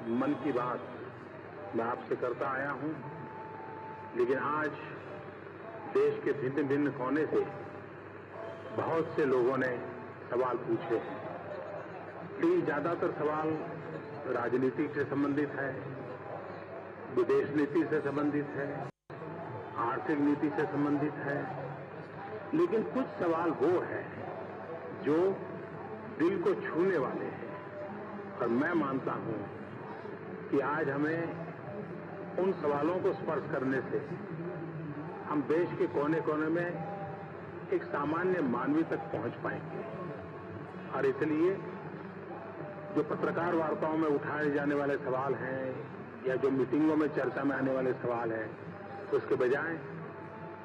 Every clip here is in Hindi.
मन की बात मैं आपसे करता आया हूं, लेकिन आज देश के भिन्न भिन्न कोने से बहुत से लोगों ने सवाल पूछे हैं। ज्यादातर सवाल राजनीति से संबंधित है, विदेश नीति से संबंधित है, आर्थिक नीति से संबंधित है, लेकिन कुछ सवाल वो हैं जो दिल को छूने वाले हैं। और मैं मानता हूं कि आज हमें उन सवालों को स्पर्श करने से हम देश के कोने कोने में एक सामान्य मानवीय तक पहुंच पाएंगे। और इसलिए जो पत्रकार वार्ताओं में उठाए जाने वाले सवाल हैं या जो मीटिंगों में चर्चा में आने वाले सवाल हैं, उसके बजाय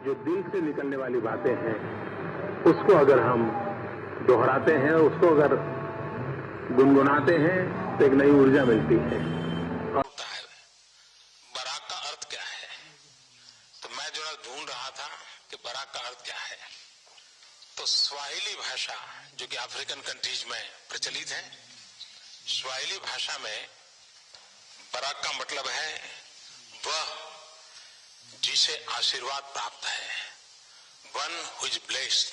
जो दिल से निकलने वाली बातें हैं उसको अगर हम दोहराते हैं, उसको अगर गुनगुनाते हैं तो एक नई ऊर्जा मिलती है। बराक का अर्थ क्या है? तो मैं जो ढूंढ रहा था कि बराक का अर्थ क्या है, तो स्वाहिली भाषा जो कि अफ्रीकन कंट्रीज में प्रचलित है, स्वाहिली भाषा में बराक का मतलब है वह जिसे आशीर्वाद प्राप्त है, वन हु इज ब्लेस्ड।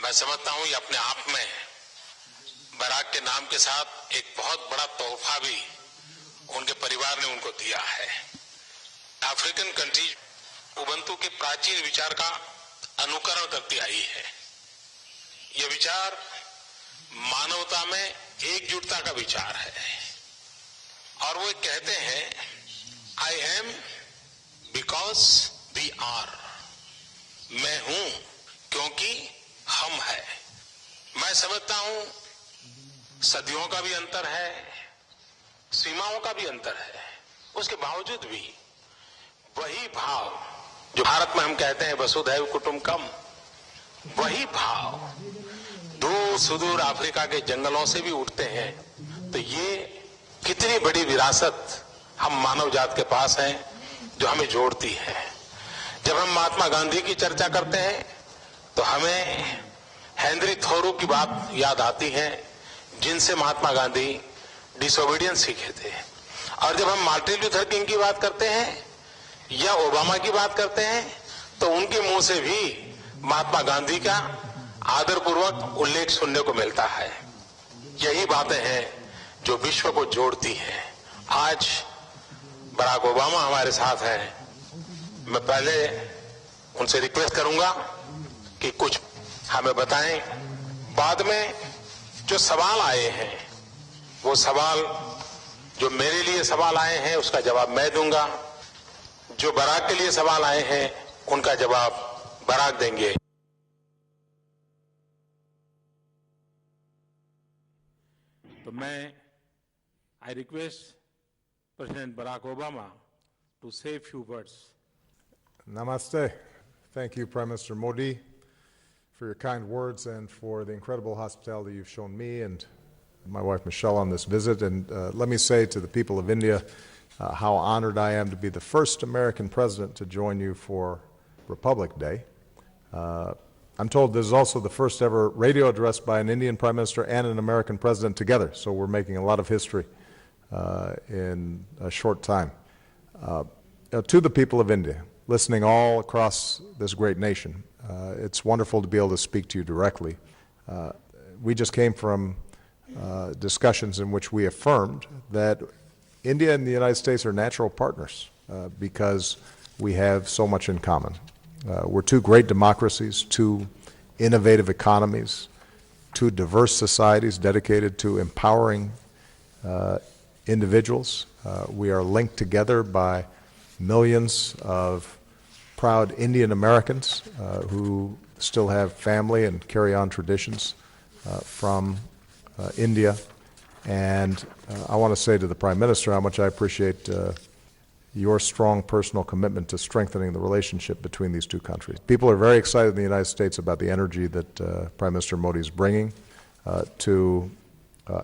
मैं समझता हूं ये अपने आप में बराक के नाम के साथ एक बहुत बड़ा तोहफा भी उनके परिवार ने उनको दिया है। अफ्रीकन कंट्रीज उबंतु के प्राचीन विचार का अनुकरण करती आई है। यह विचार मानवता में एकजुटता का विचार है और वो कहते हैं I am because we are. मैं हूं क्योंकि हम है। मैं समझता हूं सदियों का भी अंतर है, सीमाओं का भी अंतर है, उसके बावजूद भी वही भाव जो भारत में हम कहते हैं वसुधैव कुटुंबकम, वही भाव दूर सुदूर अफ्रीका के जंगलों से भी उठते हैं। तो ये कितनी बड़ी विरासत हम मानव जात के पास है जो हमें जोड़ती है। जब हम महात्मा गांधी की चर्चा करते हैं तो हमें हेनरी थोरो की बात याद आती है, जिनसे महात्मा गांधी डिसोबीडियंस सीखे थे। और जब हम मार्टिन लूथर किंग की बात करते हैं या ओबामा की बात करते हैं तो उनके मुंह से भी महात्मा गांधी का आदरपूर्वक उल्लेख सुनने को मिलता है। यही बातें हैं जो विश्व को जोड़ती हैं। आज बराक ओबामा हमारे साथ हैं। मैं पहले उनसे रिक्वेस्ट करूंगा कि कुछ हमें बताएं। बाद में जो सवाल आए हैं वो सवाल जो मेरे लिए सवाल आए हैं उसका जवाब मैं दूंगा, जो बराक के लिए सवाल आए हैं उनका जवाब बराक देंगे। तो मैं I request President Barack Obama to say a few words. Namaste. Thank you, Prime Minister Modi, for your kind words and for the incredible hospitality you've shown me and my wife Michelle on this visit. And let me say to the people of India how honored I am to be the first American president to join you for Republic Day. I'm told this is also the first ever radio address by an Indian Prime Minister and an American president together, so we're making a lot of history in a short time. To the people of India, listening all across this great nation, it's wonderful to be able to speak to you directly. We just came from discussions in which we affirmed that India and the United States are natural partners because we have so much in common. We're two great democracies, two innovative economies, two diverse societies dedicated to empowering individuals. We are linked together by millions of proud Indian Americans who still have family and carry on traditions from India. And I want to say to the Prime Minister how much I appreciate your strong personal commitment to strengthening the relationship between these two countries. People are very excited in the United States about the energy that Prime Minister Modi is bringing to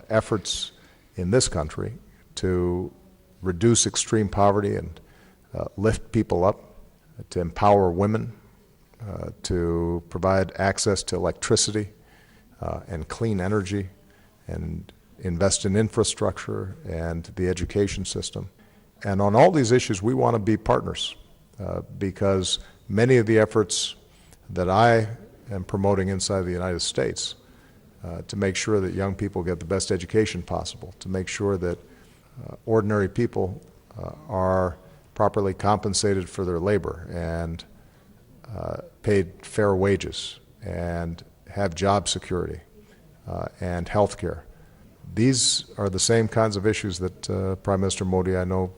efforts in this country to reduce extreme poverty and lift people up, to empower women, to provide access to electricity and clean energy, and invest in infrastructure and the education system. And on all these issues, we want to be partners because many of the efforts that I am promoting inside the United States to make sure that young people get the best education possible, to make sure that ordinary people are properly compensated for their labor and paid fair wages and have job security and health care. These are the same kinds of issues that Prime Minister Modi, I know,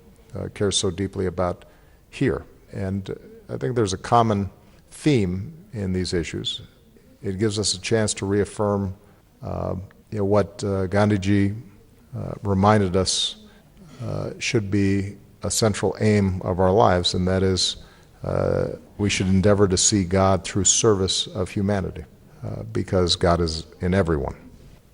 cares so deeply about here. And I think there's a common theme in these issues. It gives us a chance to reaffirm what Gandhiji reminded us should be a central aim of our lives, and that is we should endeavor to see God through service of humanity, because God is in everyone.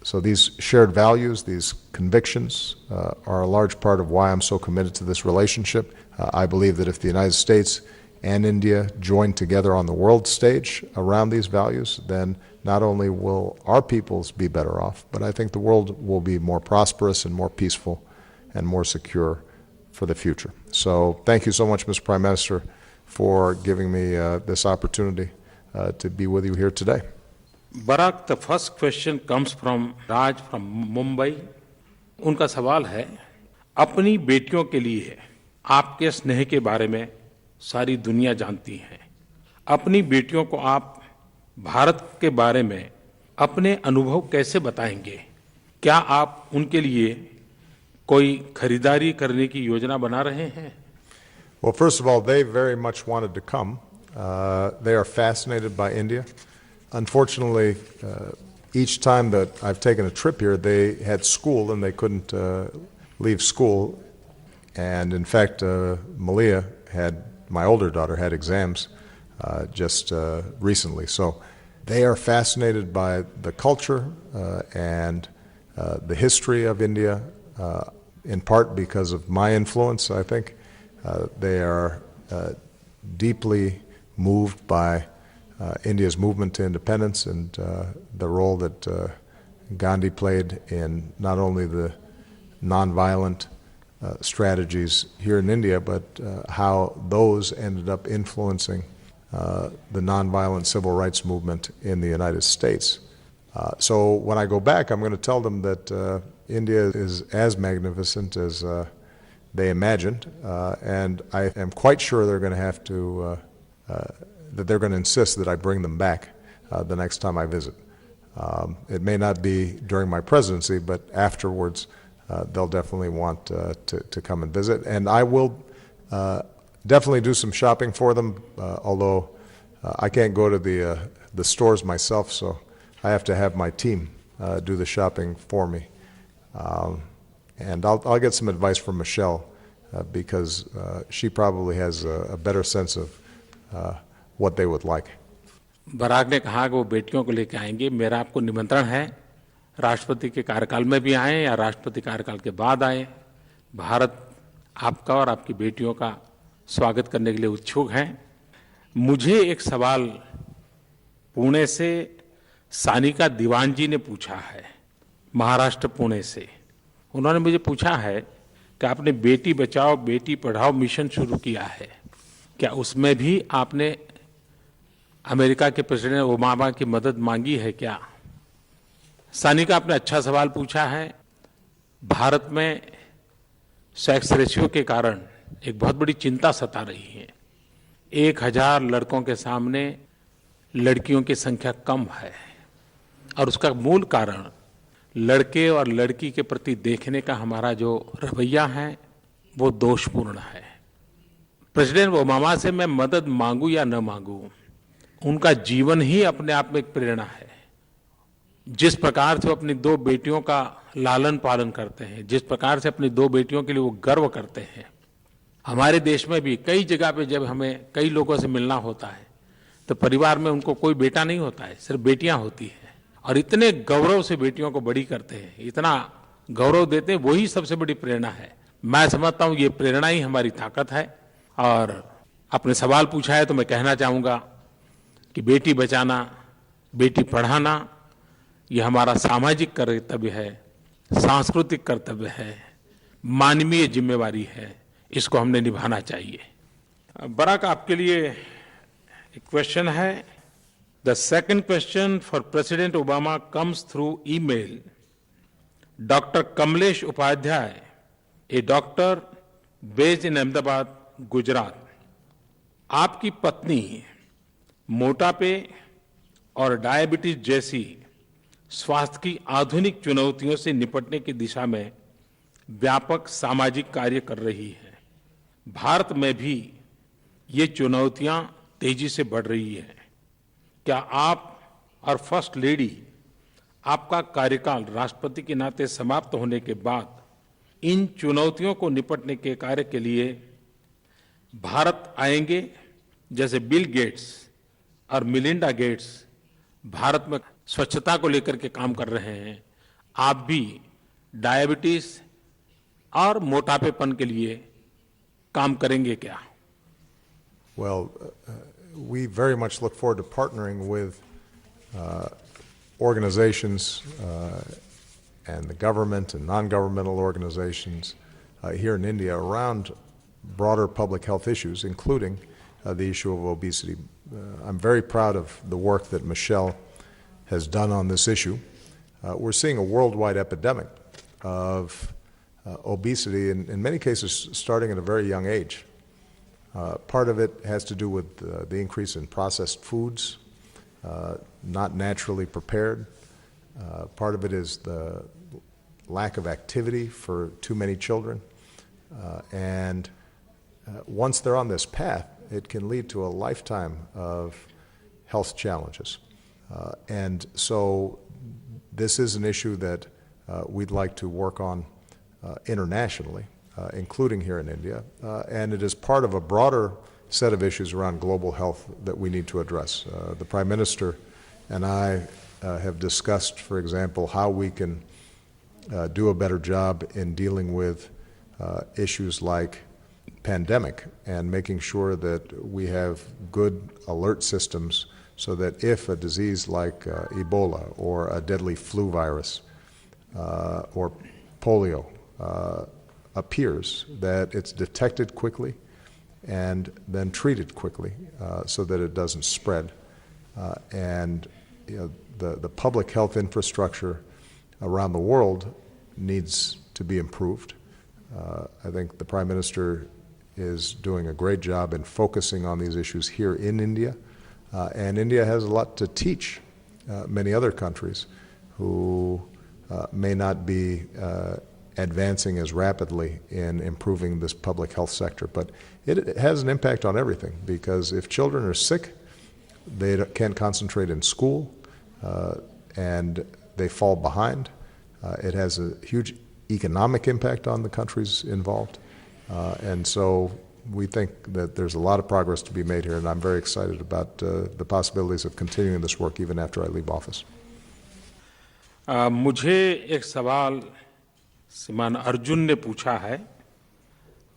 So these shared values, these convictions, are a large part of why I'm so committed to this relationship. I believe that if the United States and India join together on the world stage around these values, then not only will our peoples be better off, but I think the world will be more prosperous and more peaceful and more secure for the future. So thank you so much, Mr. Prime Minister, for giving me this opportunity to be with you here today. Barak, the first question comes from Raj from Mumbai. उनका सवाल है, अपनी बेटियों के लिए आपके स्नेह के बारे में सारी दुनिया जानती है। अपनी बेटियों को आप भारत के बारे में अपने अनुभव कैसे बताएंगे? क्या आप उनके लिए कोई खरीदारी करने की योजना बना रहे हैं? Well, first of all, they very much wanted to come. They are fascinated by India. Unfortunately, each time that I've taken a trip here, they had school and they couldn't leave school. And in fact, Malia my older daughter had exams just recently. So they are fascinated by the culture and the history of India, in part because of my influence, I think. They are deeply moved by India's movement to independence and the role that Gandhi played in not only the nonviolent strategies here in India, but how those ended up influencing the nonviolent civil rights movement in the United States. So when I go back, I'm going to tell them that India is as magnificent as they imagined, and I am quite sure they're going to have to that they're going to insist that I bring them back the next time I visit. It may not be during my presidency, but afterwards they'll definitely want to come and visit. And I will definitely do some shopping for them, although I can't go to the stores myself, so I have to have my team do the shopping for me. And I'll get some advice from Michelle because she probably has a better sense of what they would like. Barack ने कहा कि वो बेटियों को लेकर आएंगे। मेरा आपको निमंत्रण है, राष्ट्रपति के कार्यकाल में भी आए या राष्ट्रपति कार्यकाल के बाद आए, भारत आपका और आपकी बेटियों का स्वागत करने के लिए उत्सुक हैं। मुझे एक सवाल पुणे से सानिका दीवान जी ने पूछा है, महाराष्ट्र पुणे से। उन्होंने मुझे पूछा है कि आपने बेटी बचाओ बेटी पढ़ाओ मिशन शुरू किया है, क्या उसमें भी आपने अमेरिका के प्रेसिडेंट ओबामा की मदद मांगी है क्या? सानिका, आपने अच्छा सवाल पूछा है। भारत में सेक्स रेशियो के कारण एक बहुत बड़ी चिंता सता रही है। 1000 लड़कों के सामने लड़कियों की संख्या कम है और उसका मूल कारण लड़के और लड़की के प्रति देखने का हमारा जो रवैया है वो दोषपूर्ण है। प्रेसिडेंट ओबामा से मैं मदद मांगू या न मांगू, उनका जीवन ही अपने आप में एक प्रेरणा है। जिस प्रकार से वो अपनी 2 बेटियों का लालन पालन करते हैं, जिस प्रकार से अपनी 2 बेटियों के लिए वो गर्व करते हैं, हमारे देश में भी कई जगह पे जब हमें कई लोगों से मिलना होता है तो परिवार में उनको कोई बेटा नहीं होता है, सिर्फ बेटियां होती हैं और इतने गौरव से बेटियों को बड़ी करते हैं, इतना गौरव देते हैं, वही सबसे बड़ी प्रेरणा है। मैं समझता हूं ये प्रेरणा ही हमारी ताकत है। और आपने सवाल पूछा है तो मैं कहना चाहूँगा कि बेटी बचाना बेटी पढ़ाना ये हमारा सामाजिक कर्तव्य है, सांस्कृतिक कर्तव्य है, मानवीय जिम्मेवारी है, इसको हमने निभाना चाहिए। बराक, आपके लिए एक क्वेश्चन है। The second question for president Obama comes through email. Doctor Kamlesh Upadhyay, a doctor based in Ahmedabad, Gujarat. आपकी पत्नी मोटापे और डायबिटीज जैसी स्वास्थ्य की आधुनिक चुनौतियों से निपटने की दिशा में व्यापक सामाजिक कार्य कर रही है। भारत में भी ये चुनौतियां तेजी से बढ़ रही हैं। क्या आप और फर्स्ट लेडी, आपका कार्यकाल राष्ट्रपति के नाते समाप्त होने के बाद इन चुनौतियों को निपटने के कार्य के लिए भारत आएंगे, जैसे बिल गेट्स और मिलिंडा गेट्स भारत में स्वच्छता को लेकर के काम कर रहे हैं, आप भी डायबिटीज और मोटापेपन के लिए काम करेंगे क्या? Well, we very much look forward to partnering with organizations and the government and non-governmental organizations here in India around broader public health issues, including the issue of obesity. I'm very proud of the work that Michelle has done on this issue. We're seeing a worldwide epidemic of obesity, in many cases starting at a very young age. Part of it has to do with the increase in processed foods, not naturally prepared. Part of it is the lack of activity for too many children. And once they're on this path, it can lead to a lifetime of health challenges. And so this is an issue that we'd like to work on internationally, including here in India. And it is part of a broader set of issues around global health that we need to address. The Prime Minister and I have discussed, for example, how we can do a better job in dealing with issues like pandemic and making sure that we have good alert systems so that if a disease like Ebola or a deadly flu virus or polio appears, that it's detected quickly and then treated quickly so that it doesn't spread. And the public health infrastructure around the world needs to be improved. I think the Prime Minister is doing a great job in focusing on these issues here in India. And India has a lot to teach many other countries who may not be advancing as rapidly in improving this public health sector. But it has an impact on everything, because if children are sick, they can't concentrate in school and they fall behind. It has a huge economic impact on the countries involved. And so we think that there's a lot of progress to be made here, and I'm very excited about the possibilities of continuing this work even after I leave office. मुझे एक सवाल श्रीमान अर्जुन ने पूछा है,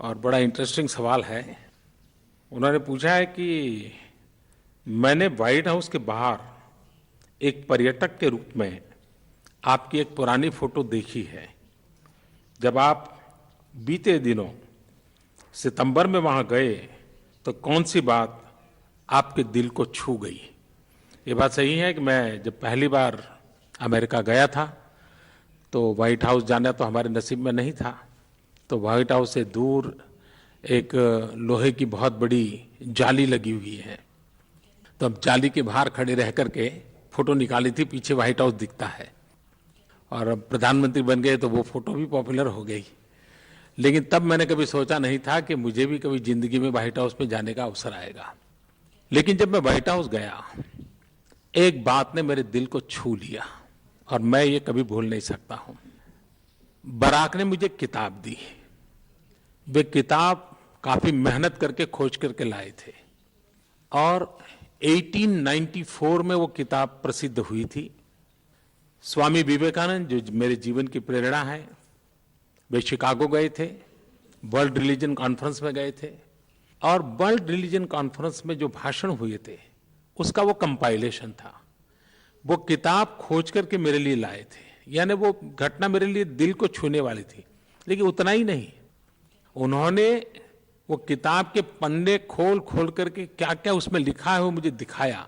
और बड़ा इंटरेस्टिंग सवाल है। उन्होंने पूछा है कि मैंने व्हाइट हाउस के बाहर एक पर्यटक के रूप में आपकी एक पुरानी फोटो देखी है, जब आप बीते दिनों सितंबर में वहां गए, तो कौन सी बात आपके दिल को छू गई? ये बात सही है कि मैं जब पहली बार अमेरिका गया था तो व्हाइट हाउस जाना तो हमारे नसीब में नहीं था। तो व्हाइट हाउस से दूर एक लोहे की बहुत बड़ी जाली लगी हुई है, तो अब जाली के बाहर खड़े रह करके फोटो निकाली थी, पीछे व्हाइट हाउस दिखता है। और अब प्रधानमंत्री बन गए तो वो फोटो भी पॉपुलर हो गई। लेकिन तब मैंने कभी सोचा नहीं था कि मुझे भी कभी जिंदगी में व्हाइट हाउस में जाने का अवसर आएगा। लेकिन जब मैं व्हाइट हाउस गया, एक बात ने मेरे दिल को छू लिया और मैं ये कभी भूल नहीं सकता हूं। बराक ने मुझे किताब दी। वे किताब काफी मेहनत करके खोज करके लाए थे और 1894 में वो किताब प्रसिद्ध हुई थी। स्वामी विवेकानंद, जो मेरे जीवन की प्रेरणा है, वे शिकागो गए थे, वर्ल्ड रिलीजन कॉन्फ्रेंस में गए थे, और वर्ल्ड रिलीजन कॉन्फ्रेंस में जो भाषण हुए थे उसका वो कंपाइलेशन था। वो किताब खोज करके मेरे लिए लाए थे। यानी वो घटना मेरे लिए दिल को छूने वाली थी। लेकिन उतना ही नहीं, उन्होंने वो किताब के पन्ने खोल खोल करके क्या क्या उसमें लिखा है वो मुझे दिखाया।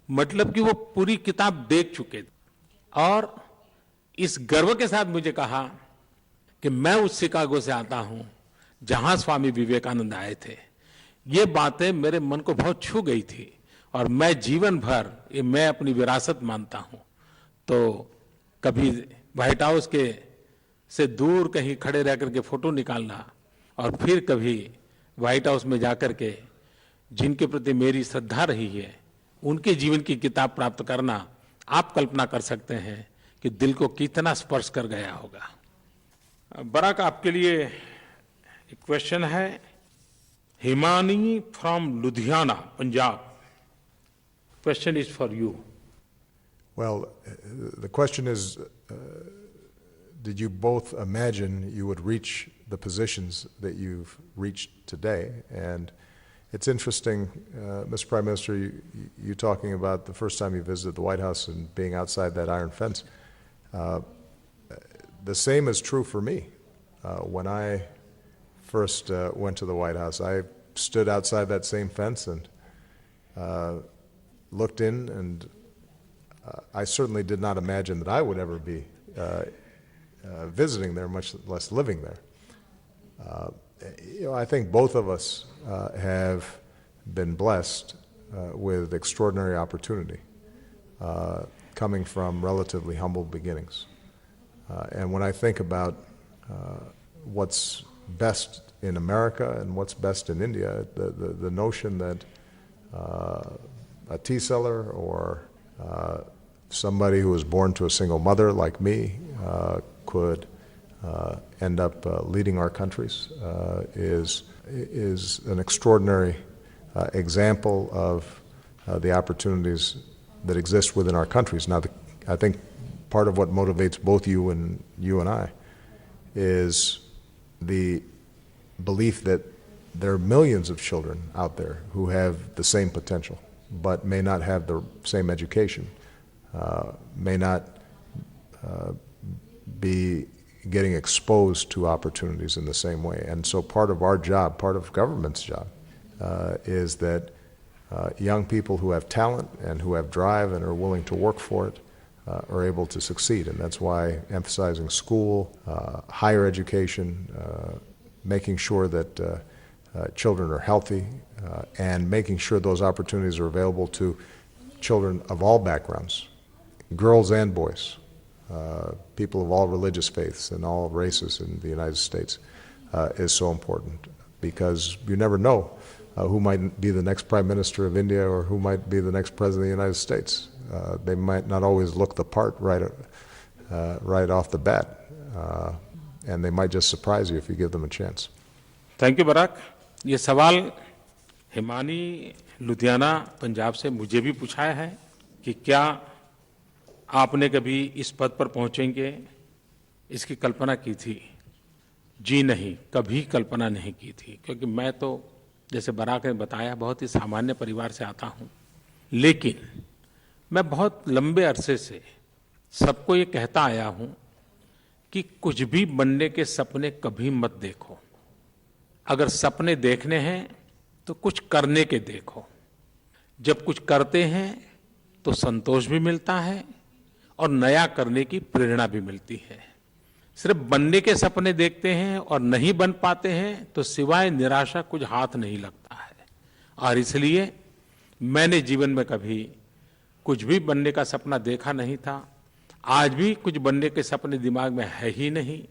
मतलब कि वो पूरी किताब देख चुके थे और इस गर्व के साथ मुझे कहा कि मैं उस शिकागो से आता हूं जहां स्वामी विवेकानंद आए थे। ये बातें मेरे मन को बहुत छू गई थी और मैं जीवन भर ये मैं अपनी विरासत मानता हूं। तो कभी व्हाइट हाउस के से दूर कहीं खड़े रह करके फोटो निकालना और फिर कभी व्हाइट हाउस में जाकर के जिनके प्रति मेरी श्रद्धा रही है उनके जीवन की किताब प्राप्त करना, आप कल्पना कर सकते हैं कि दिल को कितना स्पर्श कर गया होगा। बराक, आपके लिए एक क्वेश्चन है। Himani from Ludhiana, Punjab. Question is for you. Well, the question is, did you both imagine you would reach the positions that you've reached today? And it's interesting, Mr. Prime Minister, you talking about the first time you visited the White House and being outside that iron fence. The same is true for me. When I first went to the White House, I stood outside that same fence and looked in, and I certainly did not imagine that I would ever be visiting there, much less living there. I think both of us have been blessed with extraordinary opportunity, coming from relatively humble beginnings. And when I think about what's best in America and what's best in India, the notion that a tea seller or somebody who was born to a single mother like me could end up leading our countries is an extraordinary example of the opportunities that exist within our countries. Now, I think part of what motivates both you and I is the belief that there are millions of children out there who have the same potential, but may not have the same education, may not be getting exposed to opportunities in the same way. And so part of our job, part of government's job, is that young people who have talent and who have drive and are willing to work for it are able to succeed. And that's why emphasizing school, higher education, making sure that children are healthy, and making sure those opportunities are available to children of all backgrounds, girls and boys, people of all religious faiths and all races in the United States, is so important, because you never know who might be the next Prime Minister of India or who might be the next President of the United States. They might not always look the part right off the bat, and they might just surprise you if you give them a chance. Thank you Barack. ये सवाल हिमानी लुधियाना पंजाब से मुझे भी पूछा है कि क्या आपने कभी इस पद पर पहुंचेंगे, इसकी कल्पना की थी? जी नहीं, कभी कल्पना नहीं की थी, क्योंकि मैं तो जैसे बराक ने बताया बहुत ही सामान्य परिवार से आता हूं। लेकिन मैं बहुत लंबे अरसे से सबको ये कहता आया हूं कि कुछ भी बनने के सपने कभी मत देखो। अगर सपने देखने हैं तो कुछ करने के देखो। जब कुछ करते हैं तो संतोष भी मिलता है और नया करने की प्रेरणा भी मिलती है। सिर्फ बनने के सपने देखते हैं और नहीं बन पाते हैं तो सिवाय निराशा कुछ हाथ नहीं लगता है। और इसलिए मैंने जीवन में कभी कुछ भी बनने का सपना देखा नहीं था। आज भी कुछ बनने के सपने दिमाग में है ही नहीं,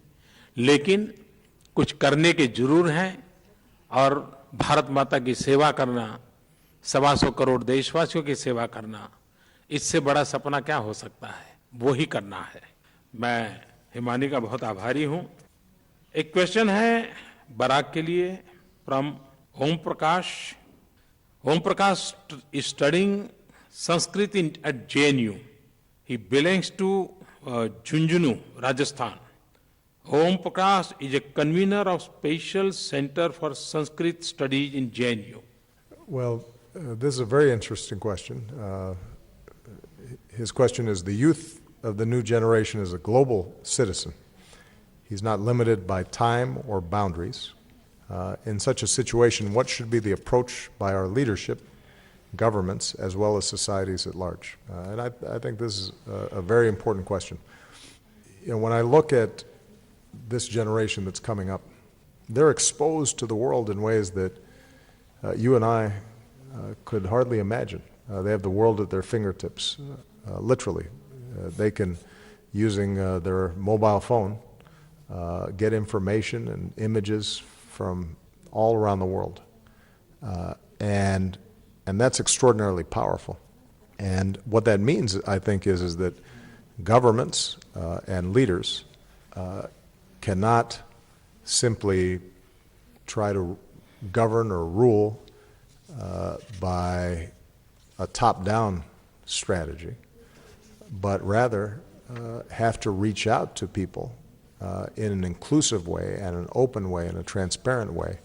लेकिन कुछ करने के जरूर हैं। और भारत माता की सेवा करना, 125 करोड़ देशवासियों की सेवा करना, इससे बड़ा सपना क्या हो सकता है? वो ही करना है। मैं हिमानी का बहुत आभारी हूं। एक क्वेश्चन है बराक के लिए from Om Prakash. Om Prakash is studying Sanskrit at JNU. He belongs to Jhunjhunu, Rajasthan. Om Prakash is a convener of Special Center for Sanskrit Studies in JNU. Well, this is a very interesting question. His question is, the youth of the new generation is a global citizen. He's not limited by time or boundaries. In such a situation, what should be the approach by our leadership, governments, as well as societies at large? And I think this is a very important question. You know, when I look at this generation that's coming up, they're exposed to the world in ways that you and I could hardly imagine. They have the world at their fingertips, literally. They can, using their mobile phone, get information and images from all around the world. And that's extraordinarily powerful. And what that means, I think, is that governments and leaders cannot simply try to govern or rule by a top-down strategy, but rather have to reach out to people in an inclusive way and an open way and a transparent way,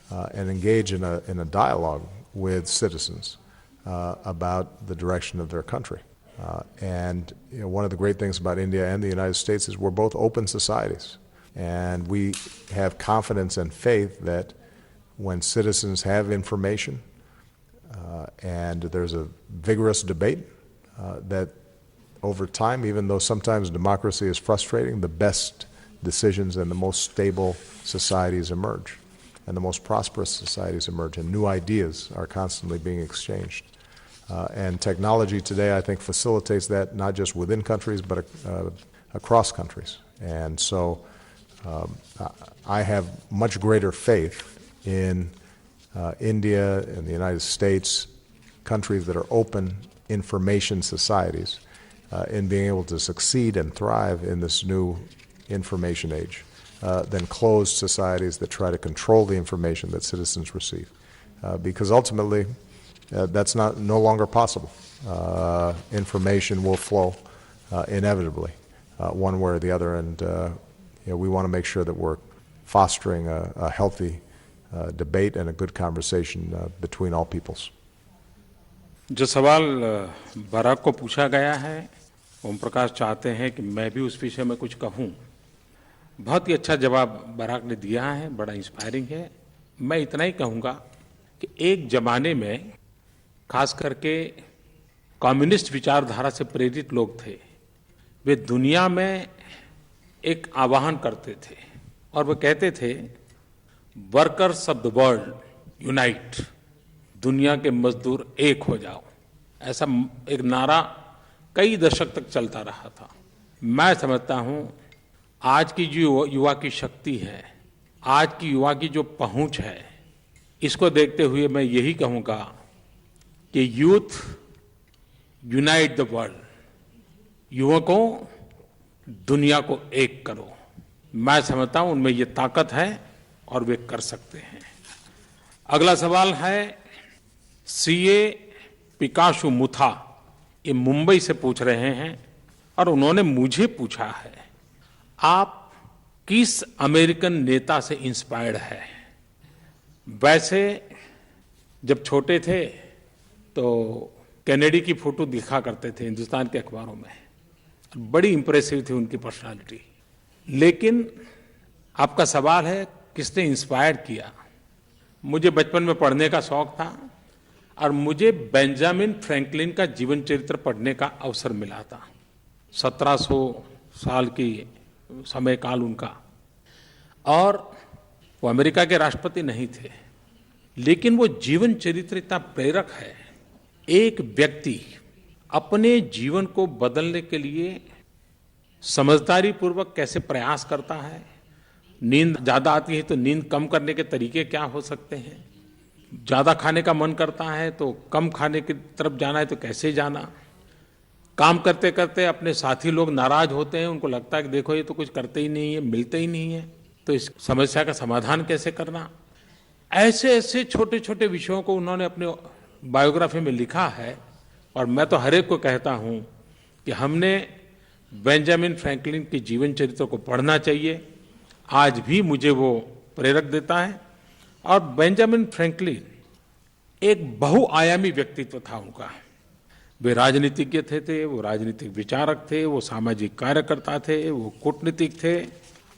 and engage in a dialogue with citizens about the direction of their country. And you know, one of the great things about India and the United States is we're both open societies, and we have confidence and faith that when citizens have information and there's a vigorous debate, that over time, even though sometimes democracy is frustrating, the best decisions and the most stable societies emerge, and the most prosperous societies emerge, and new ideas are constantly being exchanged. And technology today, I think, facilitates that not just within countries, but across countries. And so I have much greater faith in India and the United States, countries that are open information societies, in being able to succeed and thrive in this new information age, than closed societies that try to control the information that citizens receive. Because ultimately, that's no longer possible. Information will flow inevitably, one way or the other, and you know, we want to make sure that we're fostering a healthy debate and a good conversation between all peoples. जो सवाल बराक को पूछा गया है, ओम प्रकाश चाहते हैं कि मैं भी उस विषय में कुछ कहूं। बहुत ही अच्छा जवाब बराक ने दिया है, बड़ा इंस्पायरिंग है। मैं इतना ही कहूंगा कि एक जमाने में खास करके कम्युनिस्ट विचारधारा से प्रेरित लोग थे, वे दुनिया में एक आह्वान करते थे और वो कहते थे, workers of the world unite, दुनिया के मजदूर एक हो जाओ। ऐसा एक नारा कई दशक तक चलता रहा था। मैं समझता हूं आज की जो युवा की शक्ति है, आज की युवा की जो पहुंच है, इसको देखते हुए मैं यही कहूंगा कि यूथ यूनाइट द वर्ल्ड, युवकों दुनिया को एक करो। मैं समझता हूं उनमें ये ताकत है और वे कर सकते हैं। अगला सवाल है सीए पिकाशु मुथा, ये मुंबई से पूछ रहे हैं और उन्होंने मुझे पूछा है, आप किस अमेरिकन नेता से इंस्पायर्ड है? वैसे जब छोटे थे तो कैनेडी की फोटो दिखा करते थे हिंदुस्तान के अखबारों में, बड़ी इंप्रेसिव थी उनकी पर्सनालिटी। लेकिन आपका सवाल है किसने इंस्पायर किया? मुझे बचपन में पढ़ने का शौक था और मुझे बेंजामिन फ्रैंकलिन का जीवन चरित्र पढ़ने का अवसर मिला था। 1700 साल की समय काल उनका, और वो अमेरिका के राष्ट्रपति नहीं थे, लेकिन वो जीवन चरित्र इतना प्रेरक है। एक व्यक्ति अपने जीवन को बदलने के लिए समझदारी पूर्वक कैसे प्रयास करता है, नींद ज्यादा आती है तो नींद कम करने के तरीके क्या हो सकते हैं, ज्यादा खाने का मन करता है तो कम खाने की तरफ जाना है तो कैसे जाना, काम करते करते अपने साथी लोग नाराज होते हैं, उनको लगता है कि देखो ये तो कुछ करते ही नहीं है, मिलते ही नहीं है, तो इस समस्या का समाधान कैसे करना। ऐसे ऐसे छोटे छोटे विषयों को उन्होंने अपने बायोग्राफी में लिखा है। और मैं तो हर एक को कहता हूं कि हमने बेंजामिन फ्रैंकलिन के जीवन चरित्र को पढ़ना चाहिए। आज भी मुझे वो प्रेरक देता है। और बेंजामिन फ्रैंकलिन एक बहुआयामी व्यक्तित्व था उनका। वे राजनीतिज्ञ थे, वो राजनीतिक विचारक थे, वो सामाजिक कार्यकर्ता थे, वो कूटनीतिक थे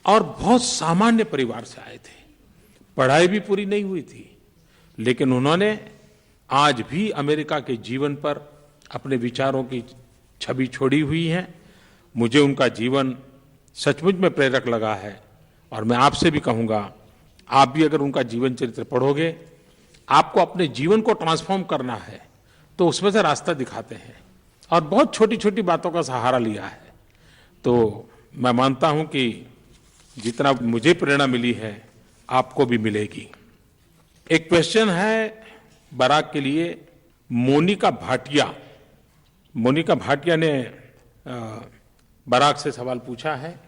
और बहुत सामान्य परिवार से आए थे। पढ़ाई भी पूरी नहीं हुई थी, लेकिन उन्होंने आज भी अमेरिका के जीवन पर अपने विचारों की छवि छोड़ी हुई है। मुझे उनका जीवन सचमुच में प्रेरक लगा है और मैं आपसे भी कहूँगा, आप भी अगर उनका जीवन चरित्र पढ़ोगे, आपको अपने जीवन को ट्रांसफॉर्म करना है तो उसमें से रास्ता दिखाते हैं और बहुत छोटी छोटी बातों का सहारा लिया है। तो मैं मानता हूं कि जितना मुझे प्रेरणा मिली है आपको भी मिलेगी। एक क्वेश्चन है बराक के लिए, मोनिका भाटिया ने बराक से सवाल पूछा है।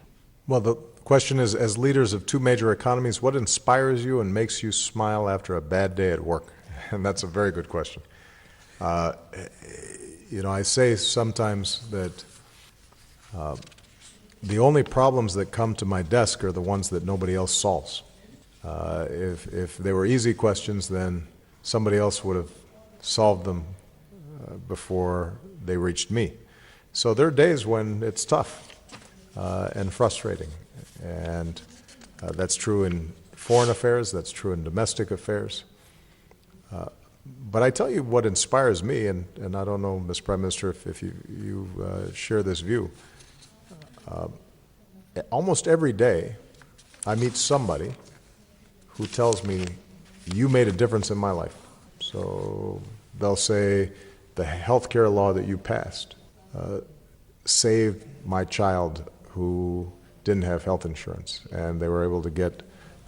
Well, the question is, as leaders of two major economies, what inspires you and makes you smile after a bad day at work? And that's a very good question. I say sometimes that the only problems that come to my desk are the ones that nobody else solves. If they were easy questions, then somebody else would have solved them before they reached me. So there are days when it's tough and frustrating, and that's true in foreign affairs, that's true in domestic affairs. But I tell you what inspires me, and I don't know, Ms. Prime Minister, if you share this view. Almost every day I meet somebody who tells me, you made a difference in my life. So they'll say, the health care law that you passed saved my child who didn't have health insurance, and they were able to get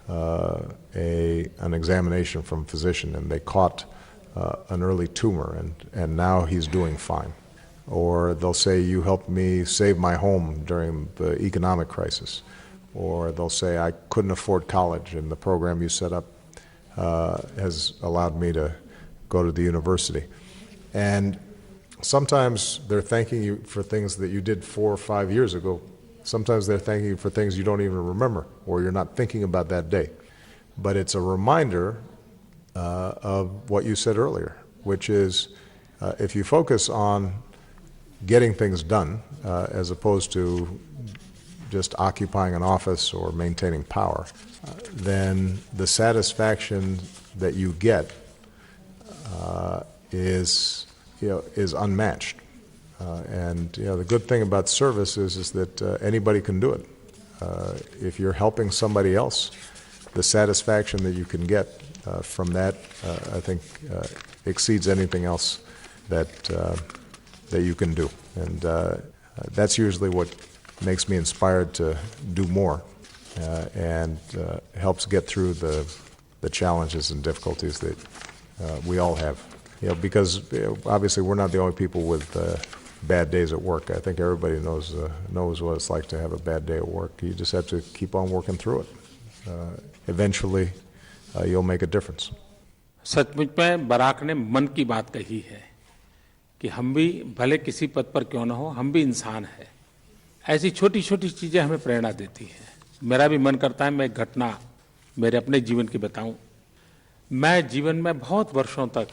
an examination from a physician, and they caught an early tumor, and now he's doing fine. Or they'll say, you helped me save my home during the economic crisis. Or they'll say, I couldn't afford college, and the program you set up has allowed me to go to the university. And sometimes they're thanking you for things that you did 4 or 5 years ago. Sometimes they're thanking you for things you don't even remember, or you're not thinking about that day. But it's a reminder of what you said earlier, which is if you focus on getting things done as opposed to just occupying an office or maintaining power, then the satisfaction that you get is unmatched. And the good thing about service is that anybody can do it. If you're helping somebody else, the satisfaction that you can get from that, I think, exceeds anything else that you can do. And that's usually what makes me inspired to do more and helps get through the challenges and difficulties that we all have. Because obviously we're not the only people with bad days at work. I think everybody knows what it's like to have a bad day at work. You just have to keep on working through it. Eventually, you'll make a difference. सचमुच में बराक ने मन की बात कही है कि हम भी भले किसी पद पर क्यों ना हो, हम भी इंसान हैं। ऐसी छोटी छोटी चीज़ें हमें प्रेरणा देती हैं। मेरा भी मन करता है मैं एक घटना मेरे अपने जीवन की बताऊं। मैं जीवन में बहुत वर्षों तक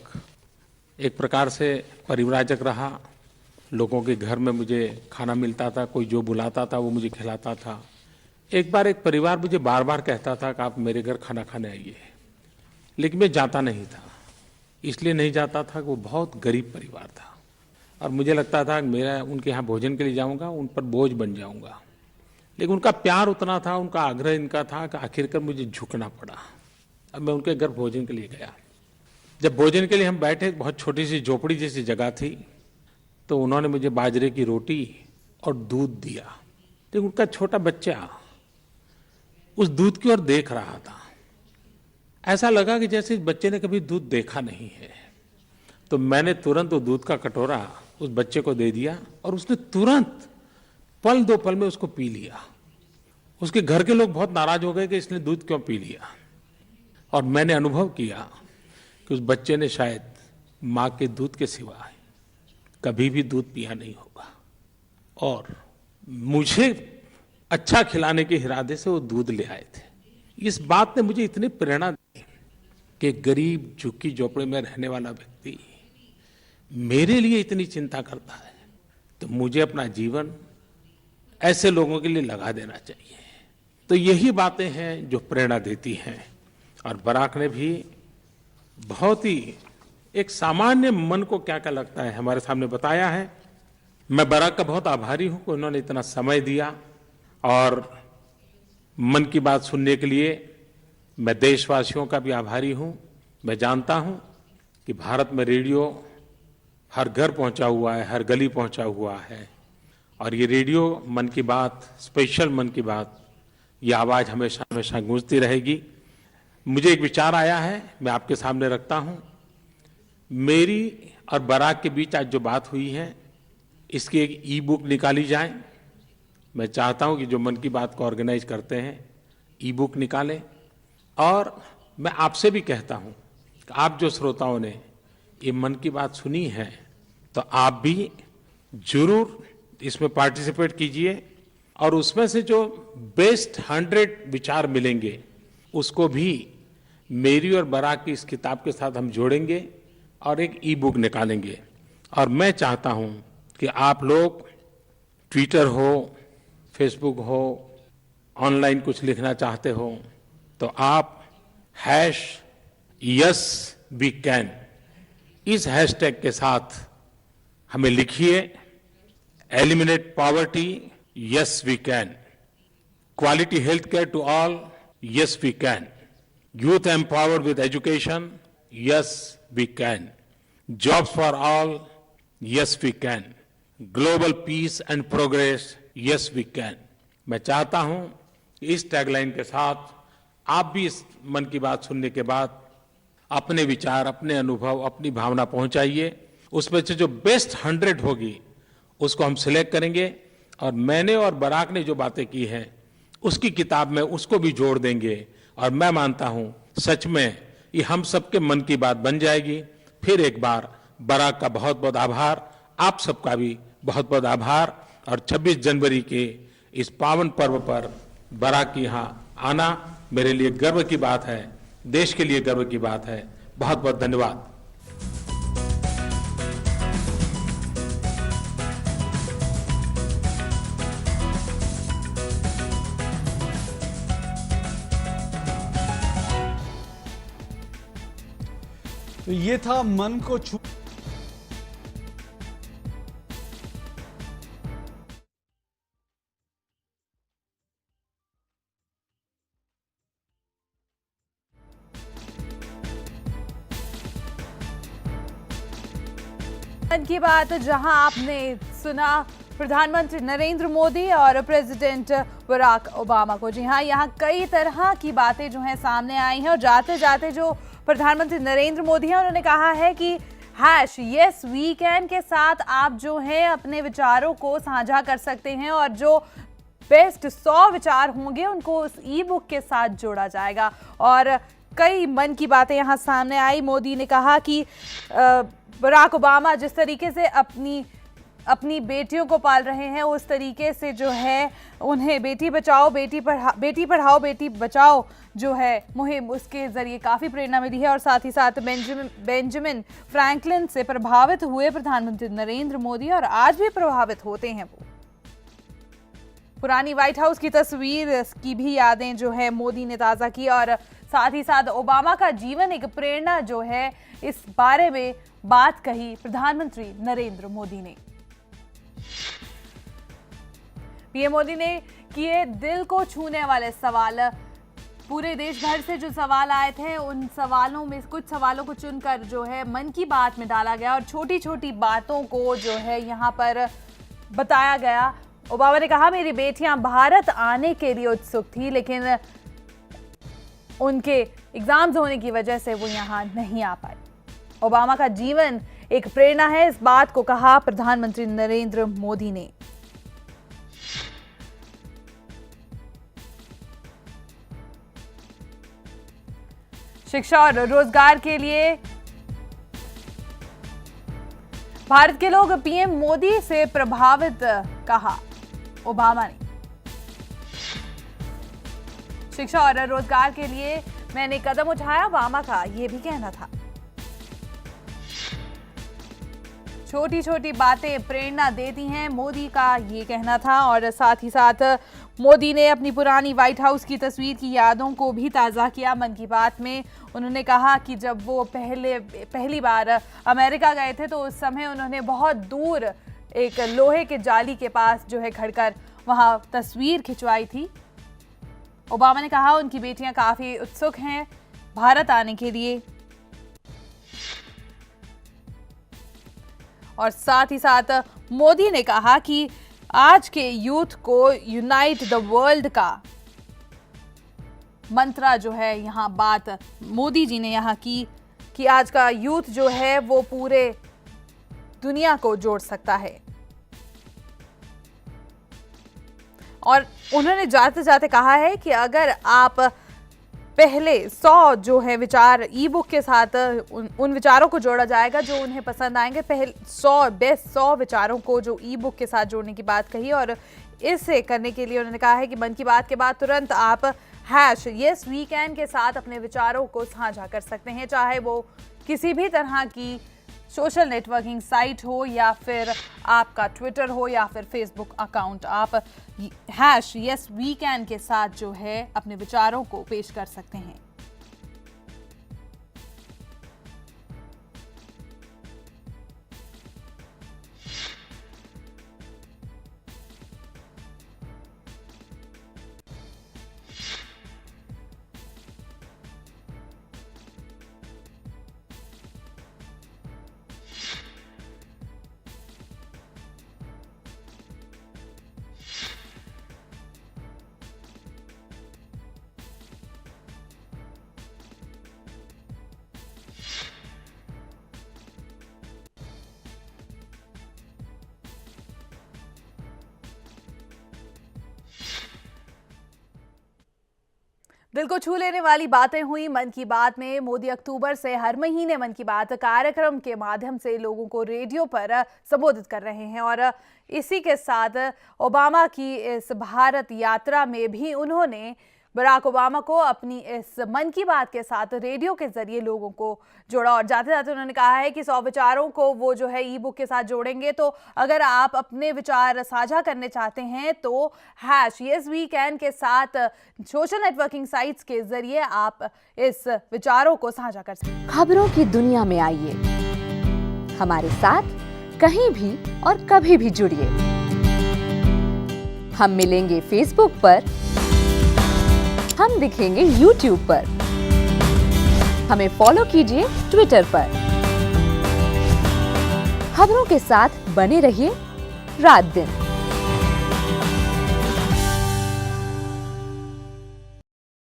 एक प्रकार से परिव्राजक रहा। लोगों के घर में मुझे खाना मिलता था, कोई जो बुलाता था वो मुझे खिलाता था। एक बार एक परिवार मुझे बार बार कहता था कि आप मेरे घर खाना खाने आइए, लेकिन मैं जाता नहीं था। इसलिए नहीं जाता था कि वो बहुत गरीब परिवार था और मुझे लगता था कि मेरा उनके यहाँ भोजन के लिए जाऊँगा, उन पर बोझ बन जाऊँगा। लेकिन उनका प्यार उतना था, उनका आग्रह इनका था कि आखिरकार मुझे झुकना पड़ा। अब मैं उनके घर भोजन के लिए गया। जब भोजन के लिए हम बैठे, बहुत छोटी सी झोपड़ी जैसी जगह थी, तो उन्होंने मुझे बाजरे की रोटी और दूध दिया। लेकिन उनका छोटा बच्चा उस दूध की ओर देख रहा था। ऐसा लगा कि जैसे इस बच्चे ने कभी दूध देखा नहीं है। तो मैंने तुरंत वो दूध का कटोरा उस बच्चे को दे दिया और उसने तुरंत पल दो पल में उसको पी लिया। उसके घर के लोग बहुत नाराज हो गए कि इसने दूध क्यों पी लिया। और मैंने अनुभव किया कि उस बच्चे ने शायद माँ के दूध के सिवाय कभी भी दूध पिया नहीं होगा। और मुझे अच्छा खिलाने के इरादे से वो दूध ले आए थे। इस बात ने मुझे इतनी प्रेरणा दी कि गरीब झुग्गी झोपड़ी में रहने वाला व्यक्ति मेरे लिए इतनी चिंता करता है तो मुझे अपना जीवन ऐसे लोगों के लिए लगा देना चाहिए। तो यही बातें हैं जो प्रेरणा देती हैं। और बराक ने भी बहुत ही एक सामान्य मन को क्या क्या लगता है हमारे सामने बताया है। मैं बराक का बहुत आभारी हूं कि उन्होंने इतना समय दिया और मन की बात सुनने के लिए मैं देशवासियों का भी आभारी हूं। मैं जानता हूं कि भारत में रेडियो हर घर पहुंचा हुआ है, हर गली पहुंचा हुआ है और ये रेडियो मन की बात, स्पेशल मन की बात, ये आवाज़ हमेशा हमेशा गूंजती रहेगी। मुझे एक विचार आया है, मैं आपके सामने रखता हूं। मेरी और बराक के बीच आज जो बात हुई है इसकी एक ई बुक निकाली जाए। मैं चाहता हूं कि जो मन की बात को ऑर्गेनाइज करते हैं ई बुक निकालें। और मैं आपसे भी कहता हूं कि आप जो श्रोताओं ने ये मन की बात सुनी है तो आप भी जरूर इसमें पार्टिसिपेट कीजिए और उसमें से जो बेस्ट 100 विचार मिलेंगे उसको भी मेरी और बराक की इस किताब के साथ हम जोड़ेंगे और एक ई बुक निकालेंगे। और मैं चाहता हूं कि आप लोग ट्विटर हो, फेसबुक हो, ऑनलाइन कुछ लिखना चाहते हो तो आप #YesWeCan इस हैशटैग के साथ हमें लिखिए। Eliminate poverty, yes we can. Quality health care to all, yes we can. Youth empowered with education, yes we can. Jobs for all, yes we can. Global peace and progress, yes we can. मैं चाहता हूं कि इस टैगलाइन के साथ आप भी इस मन की बात सुनने के बाद अपने विचार, अपने अनुभव, अपनी भावना पहुंचाइए। उसमें से जो बेस्ट 100 होगी उसको हम सिलेक्ट करेंगे और मैंने और बराक ने जो बातें की हैं उसकी किताब में उसको भी जोड़ देंगे। और मैं मानता हूं सच में ये हम सबके मन की बात बन जाएगी। फिर एक बार बराक का बहुत बहुत आभार, आप सबका भी बहुत बहुत आभार। और 26 जनवरी के इस पावन पर्व पर बराक के यहाँ आना मेरे लिए गर्व की बात है, देश के लिए गर्व की बात है। बहुत बहुत धन्यवाद। तो ये था मन को छू मन की बात, जहां आपने सुना प्रधानमंत्री नरेंद्र मोदी और प्रेसिडेंट बराक ओबामा को। जी हाँ, यहाँ कई तरह की बातें जो हैं सामने आई हैं और जाते जाते जो प्रधानमंत्री नरेंद्र मोदी हैं उन्होंने कहा है कि #YesWeCan के साथ आप जो हैं अपने विचारों को साझा कर सकते हैं और जो बेस्ट 100 विचार होंगे उनको उस ई बुक के साथ जोड़ा जाएगा। और कई मन की बातें यहाँ सामने आई। मोदी ने कहा कि बराक ओबामा जिस तरीके से अपनी बेटियों को पाल रहे हैं उस तरीके से जो है उन्हें बेटी बचाओ बेटी पढ़ाओ बेटी बचाओ जो है मुहिम, उसके जरिए काफ़ी प्रेरणा मिली है। और साथ ही साथ बेंजामिन फ्रैंकलिन से प्रभावित हुए प्रधानमंत्री नरेंद्र मोदी और आज भी प्रभावित होते हैं वो। पुरानी व्हाइट हाउस की तस्वीर की भी यादें जो है मोदी ने ताज़ा की और साथ ही साथ ओबामा का जीवन एक प्रेरणा जो है, इस बारे में बात कही प्रधानमंत्री नरेंद्र मोदी ने। पीएम मोदी ने किए दिल को छूने वाले सवाल। पूरे देश भर से जो सवाल आए थे उन सवालों में कुछ सवालों को चुनकर जो है मन की बात में डाला गया और छोटी छोटी बातों को जो है यहाँ पर बताया गया। ओबामा ने कहा, मेरी बेटियां भारत आने के लिए उत्सुक थी लेकिन उनके एग्जाम्स होने की वजह से वो यहाँ नहीं आ पाए। ओबामा का जीवन एक प्रेरणा है, इस बात को कहा प्रधानमंत्री नरेंद्र मोदी ने। शिक्षा और रोजगार के लिए भारत के लोग पीएम मोदी से प्रभावित, कहा ओबामा ने। शिक्षा और रोजगार के लिए मैंने कदम उठाया, ओबामा का यह भी कहना था। छोटी छोटी बातें प्रेरणा देती हैं, मोदी का ये कहना था। और साथ ही साथ मोदी ने अपनी पुरानी व्हाइट हाउस की तस्वीर की यादों को भी ताज़ा किया मन की बात में। उन्होंने कहा कि जब वो पहली बार अमेरिका गए थे तो उस समय उन्होंने बहुत दूर एक लोहे के जाली के पास जो है खड़कर वहां तस्वीर खिंचवाई थी। ओबामा ने कहा उनकी बेटियां काफ़ी उत्सुक हैं भारत आने के लिए। और साथ ही साथ मोदी ने कहा कि आज के यूथ को यूनाइट द वर्ल्ड का मंत्रा जो है यहाँ बात मोदी जी ने यहाँ की कि आज का यूथ जो है वो पूरे दुनिया को जोड़ सकता है। और उन्होंने जाते जाते कहा है कि अगर आप पहले 100 जो है विचार ई बुक के साथ उन विचारों को जोड़ा जाएगा जो उन्हें पसंद आएंगे, पहले 100 बेस्ट 100 विचारों को जो ई बुक के साथ जोड़ने की बात कही। और इसे करने के लिए उन्होंने कहा है कि मन की बात के बाद तुरंत आप #YesWeCan के साथ अपने विचारों को साझा कर सकते हैं, चाहे वो किसी भी तरह की सोशल नेटवर्किंग साइट हो या फिर आपका ट्विटर हो या फिर फेसबुक अकाउंट। आप #YesWeCan के साथ जो है अपने विचारों को पेश कर सकते हैं। दिल को छू लेने वाली बातें हुई मन की बात में। मोदी अक्टूबर से हर महीने मन की बात कार्यक्रम के माध्यम से लोगों को रेडियो पर संबोधित कर रहे हैं। और इसी के साथ ओबामा की इस भारत यात्रा में भी उन्होंने बराक ओबामा को अपनी इस मन की बात के साथ रेडियो के जरिए लोगों को जोड़ा। और जाते जाते उन्होंने कहा है कि 100 विचारों को वो जो है ई बुक के साथ जोड़ेंगे। तो अगर आप अपने विचार साझा करने चाहते हैं तो #YesWeCan के साथ सोशल नेटवर्किंग साइट्स के जरिए आप इस विचारों को साझा कर सकते हैं। खबरों की दुनिया में आइए, हमारे साथ कहीं भी और कभी भी जुड़िए। हम मिलेंगे फेसबुक पर, हम दिखेंगे YouTube पर, हमें फॉलो कीजिए ट्विटर पर। खबरों के साथ बने रहिए रात दिन।